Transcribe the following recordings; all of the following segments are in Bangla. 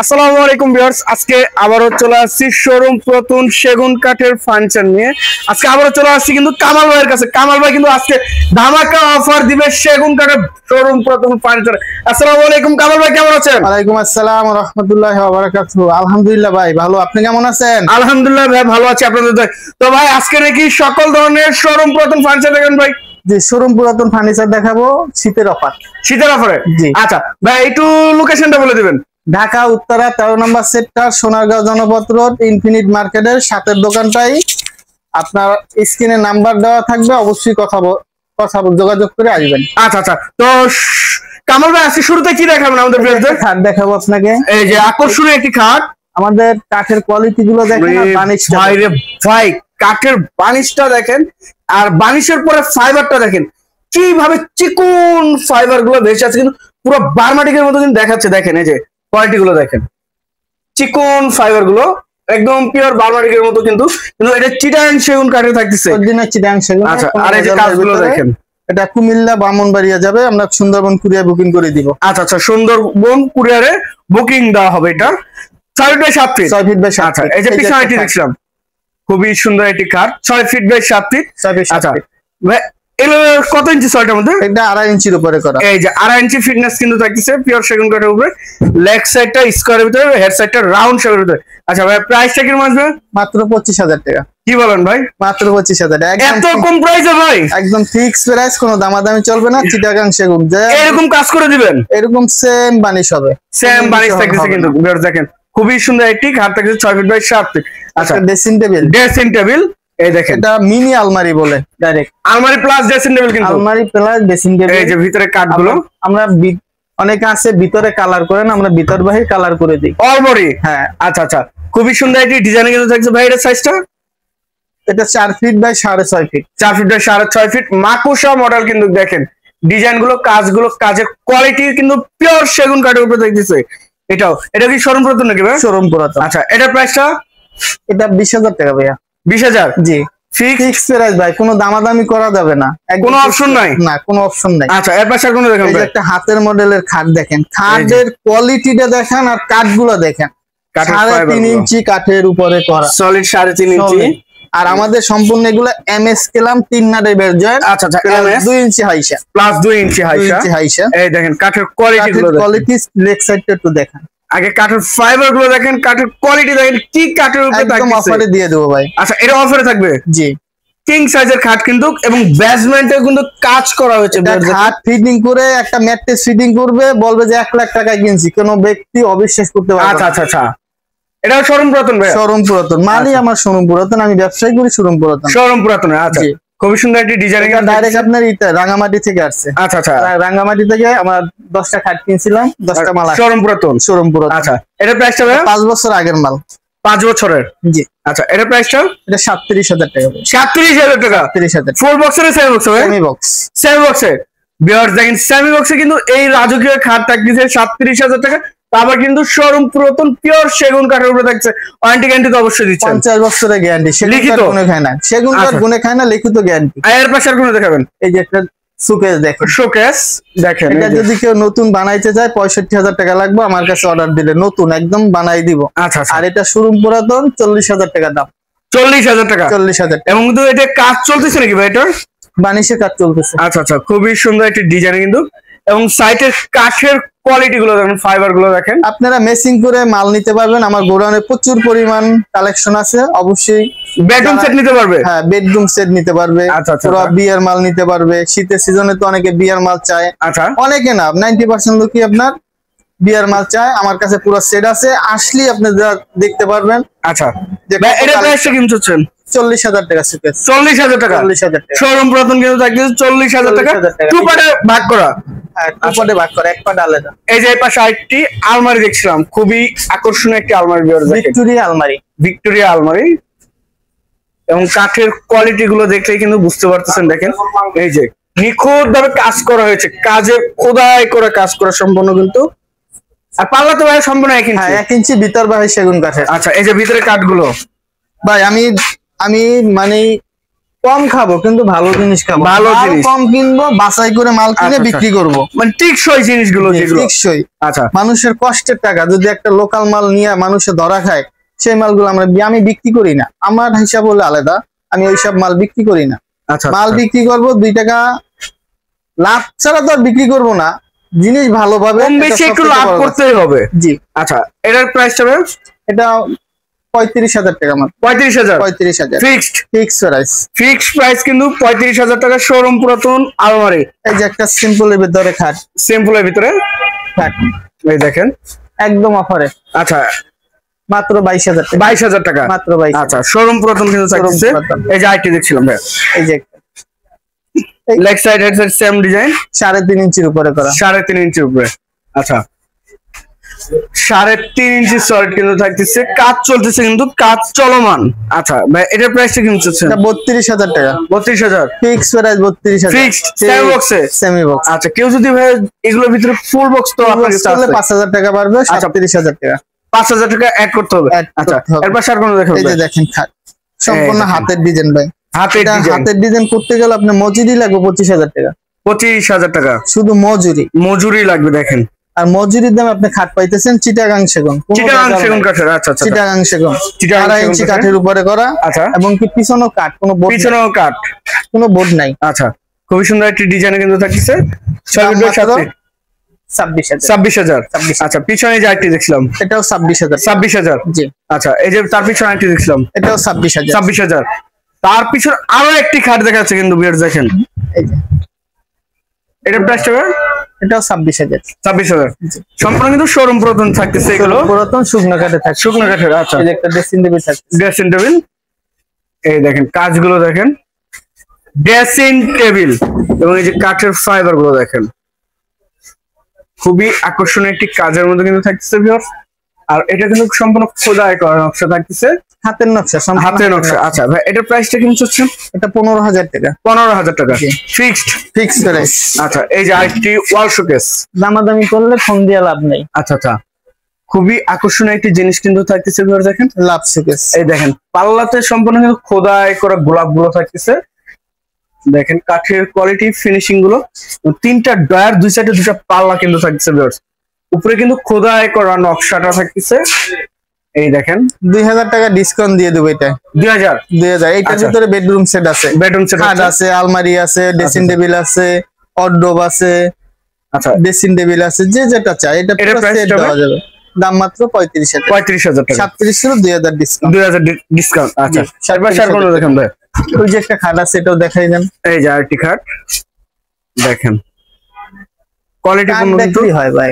আসসালামু আলাইকুম ভিউয়ার্স, আজকে আবারও চলে আসছি শোরুম পুরাতন সেগুন কাঠের ফার্নিচার নিয়ে। আজকে আবারও চলে আসছি কিন্তু কামাল ভাইয়ের কাছে। কামাল ভাই কিন্তু আজকে ধামাকা অফার দিবে সেগুন কাঠের শোরুম পুরাতন ফার্নিচার। আসসালামু আলাইকুম কামাল ভাই, কেমন আছেন? ওয়ালাইকুম আসসালাম ওয়া রাহমাতুল্লাহি ওয়া বারাকাতুহু। আলহামদুলিল্লাহ ভাই ভালো, আপনি কেমন আছেন? আলহামদুলিল্লাহ ভাই ভালো আছি আপনাদের দয়ায়। তো ভাই আজকে নাকি সকল ধরনের শোরুম পুরাতন ফার্নিচার দেখেন ভাই? জি, শোরুম পুরাতন ফার্নিচার দেখাবো শীতের অফার। শীতের অফারে? জি। আচ্ছা ভাই একটু লোকেশনটা বলে দিবেন। ঢাকা উত্তরা 13 নম্বর সেক্টর, সোনারগাঁও জনপথ রোড, ইনফিনিট মার্কেটের সাথের দোকানটাই। আপনার স্ক্রিনে নাম্বার দেওয়া থাকবে, অবশ্যই কথা যোগাযোগ করে আসবেন। আচ্ছা আচ্ছা, তো কামাল ভাই আজকে শুরুতে কি দেখাবেন আমাদের ভিউয়ারদের? খাট দেখাবো আপনাকে, এই যে আকর্ষণীয় একটি খাট। আমাদের কাঠের কোয়ালিটি গুলো দেখেন আর বানিশটা ভাই রে ভাই, কাঠের বানিশটা দেখেন আর বানিশের পরে ফাইবারটা দেখেন কিভাবে চিকন ফাইবার গুলো ভেসে আছে, কিন্তু পুরো বার্মাটিকের মতো কিন্তু দেখাচ্ছে। দেখেন এই যে কোয়ালিটি গুলো দেখেন, চিকন ফাইবার গুলো একদম পিওর বার্মাটিকের মতো, কিন্তু কিন্তু এটা চিটাগাং সেগুন কাঠে থাকতেছে। অরিজিনাল চিটাগাং সেগুন। আচ্ছা, আর এই যে কাজগুলো দেখেন, এটা কুমিল্লা ব্রাহ্মণবাড়িয়া যাবে, আমরা সুন্দরবন কুরিয়ার বুকিং করে দিব। আচ্ছা আচ্ছা, সুন্দরবন কুরিয়ারে বুকিং দেওয়া হবে। এটা 6 feet by 7 feet. 6 feet by 7 আচ্ছা, ফিট। এই যে পিছনে এটি দেখলাম, খুবই সুন্দর একটি কাঠ, 6 ফিট বাই 7 ফিট। 6 ফিট 7 আচ্ছা ফিট। এগুলো কত ইঞ্চি সলটার মধ্যে? এটা 2.5 ইঞ্চির উপরে করা। এই যে 2.5 ইঞ্চি ফিটনেস কিন্তু থাকতেছে পিওর সেগুন কাঠের উপরে। লেগ সাইডটা স্কোয়ারের ভিতরে, হেড সাইডটা রাউন্ড শেপের ভিতরে। আচ্ছা ভাই, প্রাইসটা কিরকম আসবে? মাত্র 25,000 টাকা। কি বলেন ভাই, মাত্র 25,000 টাকা, এত কম প্রাইসে ভাই? একদম ফিক্স প্রাইস, কোনো দামাদামি চলবে না। চিটাগাং সেগুন এরকম কাজ করে দিবেন, এরকম সেম বানিশ হবে, সেম বানিশ থাকতেছে কিন্তু দেখেন খুবই সুন্দর একটি খাট থাকতেছে 6 ফিট বাই 7 ফিট। আচ্ছা, ড্রেসিং টেবিল এই দেখেন, এটা মিনি আলমারি বলে, ডাইরেক্ট আলমারি প্লাস ড্রেসিং টেবিল, কিন্তু আলমারি প্লাস ড্রেসিং টেবিল। এই যে ভিতরে কাঠগুলো আমরা অনেকে আছে ভিতরে কালার করেন, আমরা ভিতর বাহির কালার করে দিই অলবডি। হ্যাঁ। আচ্ছা আচ্ছা, খুবই সুন্দর একটি ডিজাইন কিন্তু থাকছে ভাই। এর সাইজটা এটা 4 feet by 6.5 feet. 4 feet by 6.5 feet মাকুসা মডেল, কিন্তু দেখেন ডিজাইন গুলো, কাজগুলো, কাজের কোয়ালিটি কিন্তু পিওর সেগুন কাঠের উপরে দেখতেছে। এটা কি শোরুম পুরাতন নাকি ভাই? শোরুম পুরাতন। আচ্ছা, এটার প্রাইসটা? এটা 20,000 টাকা ভাইয়া। 20,000? জি, ফিক্স প্রাইস ভাই, কোনো দামাদামি করা যাবে না, কোনো অপশন নাই? না, কোনো অপশন নাই। আচ্ছা, এর পাশে কোনো দেখেন, এই যে একটা হাতের মডেলের খাট দেখেন, খাটের কোয়ালিটিটা দেখেন আর কাঠগুলো দেখেন, 3.5 ইঞ্চি কাঠের উপরে করা, সলিড 3.5 ইঞ্চি। আর আমাদের সম্পূর্ণ এগুলো এমএস কেলাম 3 নাটের বের জয়েন্ট। আচ্ছা আচ্ছা, 2 ইঞ্চি হাইসা, প্লাস 2 ইঞ্চি হাইসা। এই দেখেন কাঠের কোয়ালিটি গুলো, কোয়ালিটি লেগ সাইডটা একটু দেখেন, আগে কাঠের ফাইবার গুলো দেখেন, কাঠের কোয়ালিটি দেখেন, কি কাঠের উপরে থাকছে। একদম অফারে দিয়ে দেবো ভাই। আচ্ছা, এটা অফারে থাকবে? জি, কিং সাইজের খাট কিন্তু, এবং বেসমেন্টে কিন্তু কাজ করা হয়েছে। খাট ফিটিং করে একটা ম্যাট্রেস ফিটিং করবে, বলবে যে 1 লাখ টাকায় কিনছি, কোনো ব্যক্তি অবিশ্বাস করতে পারবে না। আচ্ছা আচ্ছা আচ্ছা, এটা শোরুম পুরাতন ভাই? শোরুম পুরাতন মালই আমার শোরুম পুরাতন, আমি ব্যবসায়ী করি শোরুম পুরাতন। শোরুম পুরাতন, আচ্ছা। খুবই সুন্দর একটি ডিজাইন, ডাইরেক্ট আপনার রাঙ্গামাটি থেকে আসছে। আচ্ছা আচ্ছা, রাঙ্গামাটি থেকে আমার 10টা খাট কিনছিলাম, 10টা মাল শোরুম পুরাতন। শোরুম পুরাতন। আচ্ছা, এটা প্রাইসটা ভাই? 5 বছর আগের মাল। 5 বছরের? জি। আচ্ছা, এটা প্রাইসটা? এটা 37,000 টাকা। 37,000 টাকা? 37,000 ফুল বক্সের সেমি বক্স হবে? Semi box. সেমি বক্সে ভিউয়ার্স দেখেন, সেমি বক্সে কিন্তু এই রাজকীয় খাট থাকতেছে 37,000 টাকা। আবার কিন্তু শোরুম পুরাতন পিওর সেগুন কাঠের উপরে থাকছে। ওয়ারেন্টি গ্যারান্টি তো অবশ্যই দিচ্ছেন? 50 বছরের গ্যারান্টি। লিখিত গুণে খায় না, সেগুন কাঠ গুণে খায় না, লিখিত গ্যারান্টি। এর পাশে আর কোনো দেখাবেন? এই যে একটা শোকেস দেখেন, শোকেস দেখেন, এটা যদি কেউ নতুন বানাইতে চায় 65,000 টাকা লাগবে, আমার কাছে অর্ডার দিলে নতুন একদম বানাই দিব। আচ্ছা, আর এটা শোরুম পুরাতন 40,000 টাকা দাম। 40,000 টাকা? 40,000 টাকা। এবং কিন্তু এটা কাজ চলতেছে নাকি ভাই? এটা বানিশের কাজ চলতেছে। আচ্ছা আচ্ছা, খুবই সুন্দর একটি ডিজাইন কিন্তু, এবং সাইটের কাঠের কোয়ালিটি গুলো দেখেন, ফাইবার গুলো দেখেন। আপনারা মেসিং করে মাল নিতে পারবেন, আমার গোডাউনে প্রচুর পরিমাণ কালেকশন আছে। অবশ্যই বেডরুম সেট নিতে পারবে? হ্যাঁ, বেডরুম সেট নিতে পারবে। আচ্ছা আচ্ছা, পুরো বিয়ার মাল নিতে পারবে। শীতের সিজনে তো অনেকে বিয়ার মাল চায়। আচ্ছা, অনেকে না, 90% লোকই আপনার বিয়ার মাল চায়। আমার কাছে পুরো সেট আছে, আসলেই আপনি দেখতে পারবেন। আচ্ছা, এটা প্রাইসটা কেমন চাচ্ছেন? 40,000 টাকা সুকেস। 40,000 টাকা? 40,000 টাকা। শোরুম পুরাতন কিন্তু থাকতেছে 40,000 টাকা। 2 পার্টে ভাগ করা? হ্যাঁ, 2 পার্টে ভাগ করা, 1 পার্ট আলাদা। এই যে এই পাশে আরেকটি আলমারি দেখছিলাম, খুবই আকর্ষণীয় একটি আলমারি, ভিক্টোরিয়া আলমারি। ভিক্টোরিয়া আলমারি, এবং কাঠের কোয়ালিটি গুলো দেখলেই কিন্তু বুঝতে পারতেছেন। দেখেন এই যে নিখুঁত ভাবে কাজ করা হয়েছে, কাজে খোদাই করে কাজ করা সম্পূর্ণ কিন্তু। আর পাল্লা তো ভাই সম্পূর্ণ 1 ইঞ্চি? 1 ইঞ্চি ভিতর বাহির সেগুন কাঠের। আচ্ছা, এই যে ভিতরে কাঠগুলো ভাই আমি মানে কম খাবো কিন্তু ভালো জিনিস খাবো, ভালো জিনিস কম কিনবো, বাছাই করে মাল কিনে বিক্রি করবো, মানে টিকসই জিনিসগুলো যেগুলো টিকসই। আচ্ছা মানুষের কষ্টের টাকা যদি একটা লোকাল মাল নিয়ে মানুষে ধরা খায়, সেই মালগুলো আমি বিক্রি করি না, আমার হিসাব হলো আলাদা, আমি ওইসব মাল বিক্রি করি না। আচ্ছা মাল বিক্রি করবো 2 টাকা লাভ ছাড়া তো আর বিক্রি করবো না, জিনিস ভালোভাবে কম বেশি একটু লাভ করতেই হবে। জি। আচ্ছা এটার প্রাইসটা এটা 35,000 টাকা মাত্র। 35,000 35,000 ফিক্সড প্রাইস। ফিক্সড প্রাইস কিন্তু 35,000 টাকা, শোরুম পুরাতন আলমারি। এই যে একটা সিম্পলের ভিতরে খাট, সিম্পলের ভিতরে খাট এই দেখেন একদম অফারে। আচ্ছা মাত্র 22,000 টাকা। 22,000 টাকা মাত্র 22। আচ্ছা শোরুম পুরাতন কিন্তু থাকছে। এই যে আইটি দেখছিলাম ভাই, এই যে leg side head side same design, 3.5 ইঞ্চির উপরে করা। 3.5 ইঞ্চির উপরে। আচ্ছা 3.5 ইঞ্চি সলিড কিন্তু থাকতেছে, কাজ চলতেছে কিন্তু কাজ চলমান। আচ্ছা ভাই এটার প্রাইসটা কি হচ্ছে? এটা 32,000 টাকা। 32,000 ফিক্স প্রাইস 32,000 ফিক্সড সেমি বক্সে। Semi box. আচ্ছা কেউ যদি ভাই এগুলোর ভিতরে ফুল বক্স তো আপনার কাছে আছে 5,000 টাকা পারবে, 37,000 টাকা। 5,000 টাকা অ্যাড করতে হবে। আচ্ছা এরপর স্যার কোন দেখেন, এই যে দেখেন খাট সম্পূর্ণ হাতের ডিজাইন ভাই, হাতের ডিজাইন করতে গেলে আপনার মজুরি লাগবে 25,000 টাকা। 25,000 টাকা শুধু মজুরি লাগবে দেখেন। আর মজুরির দামে আপনি খাট পাইতেছেন চিটাগাং সেগুন। চিটাগাং সেগুন কাঠের। আচ্ছা আচ্ছা চিটাগাং সেগুন 2.5 ইঞ্চি কাঠের উপরে করা। আচ্ছা এবং কি পিছনেও কাঠ, কোনো বোর্ড, পিছনেও কাঠ, কোনো বোর্ড নাই। আচ্ছা খুবই সুন্দর একটি ডিজাইন কিন্তু থাকছে। 26,000। আচ্ছা পিছনে যে আইটি দেখছিলাম এটাও 26,000। জি। আচ্ছা এই যে তার পিছনে আইটি দেখছিলাম এটাও 26,000। তার পিছনে আরো একটি খাট দেখা যাচ্ছে কিন্তু ভিউয়ার্স দেখেন, এই যে এটার প্রাইসটা এটাও 26,000। 26,000 সম্পূর্ণ কিন্তু শোরুম পুরাতন থাকতেছে, এগুলো পুরাতন শুকনো কাঠে থাকে। শুকনো কাঠের। আচ্ছা এই যে একটা ড্রেসিং টেবিল থাকে, ড্রেসিং টেবিল এই দেখেন কাজগুলো দেখেন, ড্রেসিং টেবিল এবং এই যে কাঠের ফাইবার গুলো দেখেন, খুবই আকর্ষণীয় একটি কাজের মধ্যে কিন্তু থাকতেছে ভিউয়ার্স। আর এটা কিন্তু সম্পূর্ণ খোদাই করা নকশা থাকতেছে, হাতের নকশা, হাতের নকশা। আচ্ছা ভাই এটার প্রাইসটা কি হচ্ছে? এটা 15,000 টাকা। 15,000 টাকা ফিক্সড প্রাইস। আচ্ছা এই যে আরেকটি ওয়াল শোকেস, দামাদামি করলে ফোন দিয়ে লাভ নেই। আচ্ছা আচ্ছা খুবই আকর্ষণীয় একটি জিনিস কিন্তু থাকতেছে ভিউয়ার্স দেখেন, লাভ শোকেস। এই দেখেন পাল্লাতে সম্পূর্ণ কিন্তু খোদাই করা গোলাপ গুলো থাকতেছে, দেখেন কাঠের কোয়ালিটি ফিনিশিং গুলো, 3টা ডয়ার 2 সাইডে 2টা পাল্লা কিন্তু থাকতেছে ভিউয়ার্স, উপরে কিন্তু খোদাই করা নকশাটা থাকতেছে। এই দেখেন 2,000 টাকা ডিসকাউন্ট দিয়ে দেবো এটা। 2,000 এইটার ভিতরে বেডরুম সেট আছে, খাট আছে, আলমারি আছে, ড্রেসিং টেবিল আছে, ওয়ারড্রোব আছে, আচ্ছা ড্রেসিং টেবিল আছে, যে যেটা চাই এটা পুরো সেট দেওয়া যাবে। দাম মাত্র 35,000 টাকা। 35,000 টাকা। 37 ছিল 2,000 ডিসকাউন্ট। 2,000 ডিসকাউন্ট। আচ্ছা স্যার কোন দেখেন ভাই, ওই যে একটা খাট আছে এটাও দেখাই দেন। এই যে আরেকটি খাট দেখেন, কোয়ালিটি কিন্তু হয় ভাই।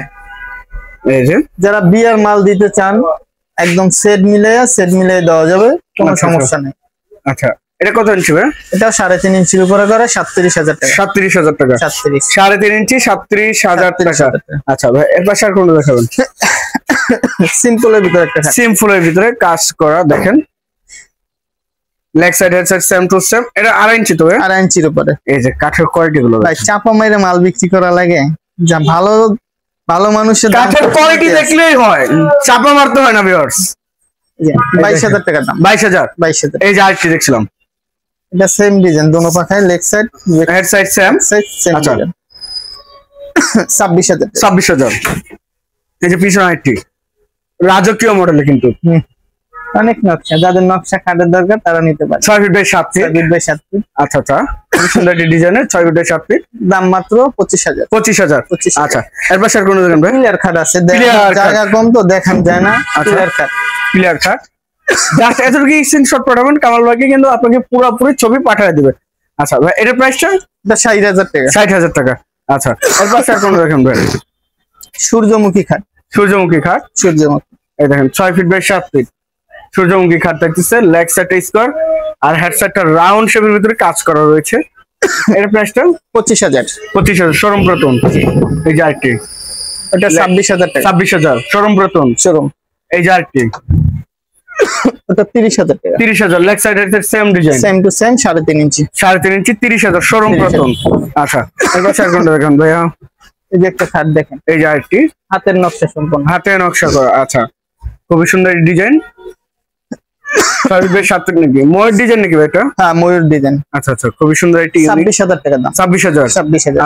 এই যে যারা বিয়ার মাল দিতে চান একদম সেট মিলিয়ে দেওয়া যাবে, কোনো সমস্যা নেই। আচ্ছা এটা কত ইঞ্চি ভাই? এটা 3.5 ইঞ্চির উপরে করে 37,000 টাকা। 37,000 টাকা। 3.5 ইঞ্চি 37,000 টাকা। আচ্ছা ভাই এরপর স্যার কোন দেখাবেন? সিম্পলের ভিতরে একটা খাট, সিম্পলের ভিতরে কাজ করা দেখেন, leg side head side same to same. এটা 2.5 ইঞ্চি তো? 2.5 ইঞ্চির উপরে। এই যে কাঠের কোয়ালিটি গুলো ভাই চাপা মাইরে মাল বিক্রি করা লাগে, যা ভালো মানুষের কাঠের কোয়ালিটি দেখলেই হয়, চাপা মারতে হয় না ভিউয়ার্স। 22,000 টাকা দাম। 22,000। এই যে আরেকটি দেখছিলাম, এটা সেম ডিজাইন, দোনো পাখায় leg side head side same. আচ্ছা 26,000। এই যে পিছনে আরেকটি রাজকীয় মডেলে কিন্তু অনেক নকশা, যাদের নকশা খাটের দরকার তারা নিতে পারে। 6 ফিট বাই 7 ফিট। আচ্ছা আচ্ছা খুব সুন্দর একটি ডিজাইনের 6 ফিট বাই 7 ফিট। দাম মাত্র 25,000। 25,000। আচ্ছা এরপর স্যার কোন দেখেন ভাই? ক্লিয়ার খাট আছে, জায়গা কম তো দেখান যায় না। ক্লিয়ার খাট জাস্ট এতটুকু স্ক্রিনশট পাঠাবেন, কামাল ভাইকে কিন্তু আপনাকে পুরোপুরি ছবি পাঠিয়ে দিবে। আচ্ছা ভাই এটার প্রাইসটা? এটা 60,000 টাকা। 60,000 টাকা। আচ্ছা এরপর স্যার কোন দেখেন ভাই? সূর্যমুখী খাট। এই দেখেন 6 ফিট বাই 7 ফিট সূর্যমুখী খাট থাকতেছে, লেগ সাইডটা স্কোয়ার আর হেড সাইডটা রাউন্ড শেপের ভিতরে কাজ করা রয়েছে। এর প্রাইসটা 25,000। 25,000 শোরুম প্রথম। এই যে আরেকটি, এটা 26,000 টাকা। 26,000 শোরুম প্রথম। এই যে আরেকটি, ওটা 30,000 টাকা। 30,000 লেগ সাইডের same design, same to same 3.5 inch. 3.5 inch 30,000 showroom প্রথম। আচ্ছা এবার স্যার কোনটা দেখেন ভাইয়া? এই যে একটা খাট দেখেন, এই যে আরেকটি হাতের নকশা সম্পন্ন, হাতে নকশা করা। আচ্ছা খুবই সুন্দর ডিজাইন। 6 ফিট বাই 7 ফিট নাকি ময়ূর ডিজাইন নাকি ভাই এটা? হ্যাঁ ময়ূর ডিজাইন। আচ্ছা আচ্ছা খুবই সুন্দর এটি 26,000 টাকা দাম। 26,000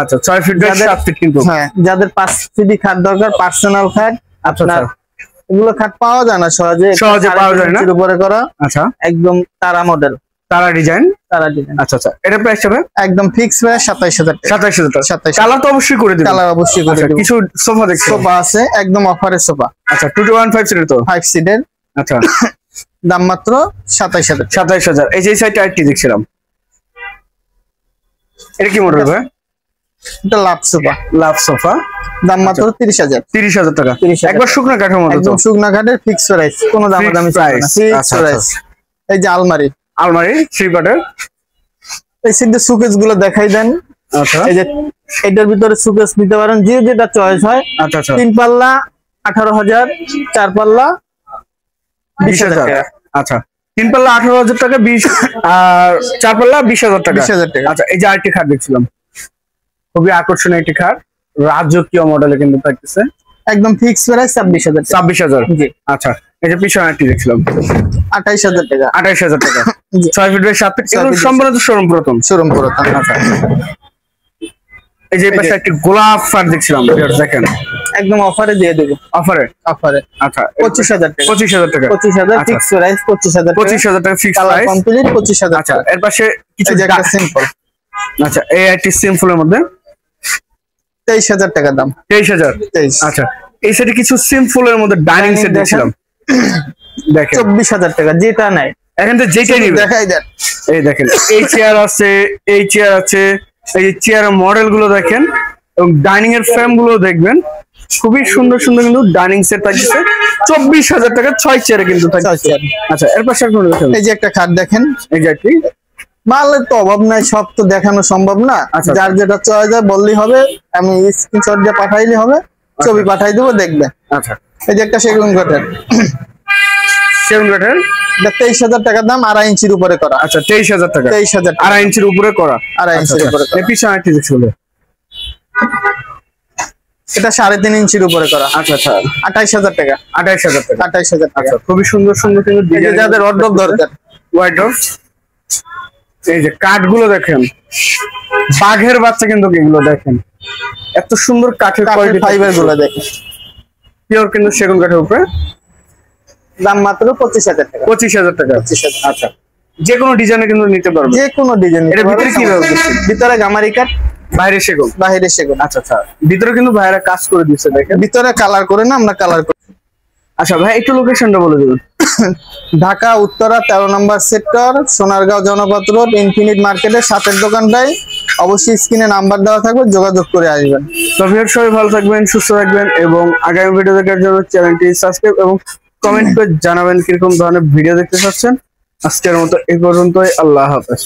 আচ্ছা 6 ফিট বাই 7 ফিট কিন্তু। হ্যাঁ যাদের 5 সিডি খাট দরকার পার্সোনাল খাট আপনার এগুলো খাট পাওয়া যায় না সহজে পাওয়া যায় না, উপরে করা। আচ্ছা একদম তারা মডেল, তারা ডিজাইন। আচ্ছা আচ্ছা এটা প্রাইস হবে একদম ফিক্স প্রাইস 27,000 টাকা। 27,000 কালার তো অবশ্যই করে দিবেন। কালার অবশ্যই করে দেব। কিছু সোফা দেখছি, সোফা আছে একদম অফারের সোফা। আচ্ছা 215 সিটের তো 5 সিটের। আচ্ছা দাম মাত্র 27,000। 27,000 এই যে সাইডটা আইটি দেখছিলাম, এটা কি মডেল ভাই? এটা লাভ সোফা। লাভ সোফা দাম মাত্র 30,000। 30,000 টাকা একবার শুকনা কাঠের মতো, একদম শুকনা কাঠের ফিক্স প্রাইস, কোনো দামাদামি চলবে না, ফিক্স প্রাইস। এই যে আলমারি 3 পার্টের। এই সিটে সুকেস গুলো দেখাই দেন। আচ্ছা এই যে এটার ভিতরে সুকেস নিতে পারেন যে যেটা চয়েস হয়। আচ্ছা আচ্ছা 3 পাল্লা 18,000, 4 পাল্লা 20,000 টাকা। আচ্ছা 3 পাল্লা 18,000 টাকা, 20 আর 4 পাল্লা 20,000 টাকা। 20,000 টাকা। আচ্ছা এই যে আরেকটি খাট দেখছিলাম, খুবই আকর্ষণীয় একটি খাট, রাজকীয় মডেলে কিন্তু থাকতেছে, একদম ফিক্স প্রাইস 26,000। 26,000 জি। আচ্ছা এই যে পিছনে আরেকটি দেখছিলাম 28,000 টাকা। 28,000 টাকা 6 ফিট বাই 7 ফিট, এগুলো সম্পূর্ণ শোরুম প্রথম। আচ্ছা এই যে পাশে একটি গোলাপ ফার দেখছিলাম, দেখেন একদম অফারে দিয়ে দেব। অফারে আচ্ছা 25,000 টাকা। 25,000 টাকা 25,000 ফিক্স প্রাইস। 25,000 টাকা ফিক্স কালার প্রাইস কমপ্লিট 25,000। আচ্ছা এর পাশে কিছু একটা সিম্পল। আচ্ছা এই একটি সিম্পলের মধ্যে 23,000 টাকা দাম। 23,000। আচ্ছা এই সেটে কিছু সিম্পলের মধ্যে ডাইনিং সেট দেখছিলাম, দেখেন 24,000 টাকা যেটা নাই এখান থেকে যেটাই নিবেন দেখাই দেন। এই দেখেন এই চেয়ার আছে, এই চেয়ার আছে, এই চেয়ারের মডেল গুলো দেখেন এবং ডাইনিং এর ফ্রেম গুলো দেখবেন, খুবই সুন্দর সুন্দর কিন্তু ডাইনিং সেট থাকছে 24,000 টাকা 6 চেয়ারে কিন্তু থাকছে। আচ্ছা এর পাশে একটা দেখেন, এই যে একটা খাট দেখেন, এই যে কি মালের তো অভাব নাই, সব তো দেখানো সম্ভব না। যার যেটা চয়েস হয় বললেই হবে, আমি স্ক্রিনশট দিয়ে পাঠাইলে হবে, ছবি পাঠাই দেবো দেখবে। আচ্ছা এই যে একটা সেগুন কাঠের 23,000 টাকা দাম, 2.5 ইঞ্চির উপরে করা। আচ্ছা 23,000 টাকা 23,000 2.5 ইঞ্চির উপরে করা। 2.5 ইঞ্চির উপরে করা। পিছনে আরেকটি দেখছিল, এটা 3.5 ইঞ্চির উপরে করা। আচ্ছা আচ্ছা 28,000 টাকা। 28,000 টাকা 28,000 টাকা। আচ্ছা খুবই সুন্দর সুন্দর কিন্তু যাদের ওয়ার্ডরোব দরকার, ওয়ার্ডরোব। এই যে কাঠগুলো দেখেন, বাঘের বাচ্চা কিন্তু এগুলো দেখেন, এত সুন্দর কাঠের কোয়ালিটি, ফাইবার গুলো দেখেন পিওর কিন্তু সেগুন কাঠের উপরে। দাম মাত্র 25,000 টাকা। 25,000 টাকা। আচ্ছা যে কোনো ডিজাইনে কিন্তু নিতে পারবে, যে কোনো ডিজাইন। এর ভিতরে কি ব্যবহার করছে? ভিতরে গামারি কাঠ, বাইরে সেগুন। আচ্ছা আচ্ছা ভিতরে কিন্তু ভাইরা কাজ করে দিচ্ছে, দেখেন ভিতরে কালার করে না, আমরা কালার করি। আচ্ছা ভাই একটু লোকেশনটা বলে দিবেন। ঢাকা উত্তরা 13 নম্বর সেক্টর, সোনারগাঁও জনপদ রোড, ইনফিনিট মার্কেটের সাথের দোকানটাই। অবশ্যই স্ক্রিনে নাম্বার দেওয়া থাকবে, যোগাযোগ করে আসবেন। তো ভিউয়ার সবাই ভালো থাকবেন, সুস্থ থাকবেন এবং আগামী ভিডিও দেখার জন্য চ্যানেলটি সাবস্ক্রাইব এবং কমেন্ট করে জানাবেন কিরকম ধরনের ভিডিও দেখতে চাচ্ছেন। আজকের মতো এই পর্যন্তই, আল্লাহ হাফেজ।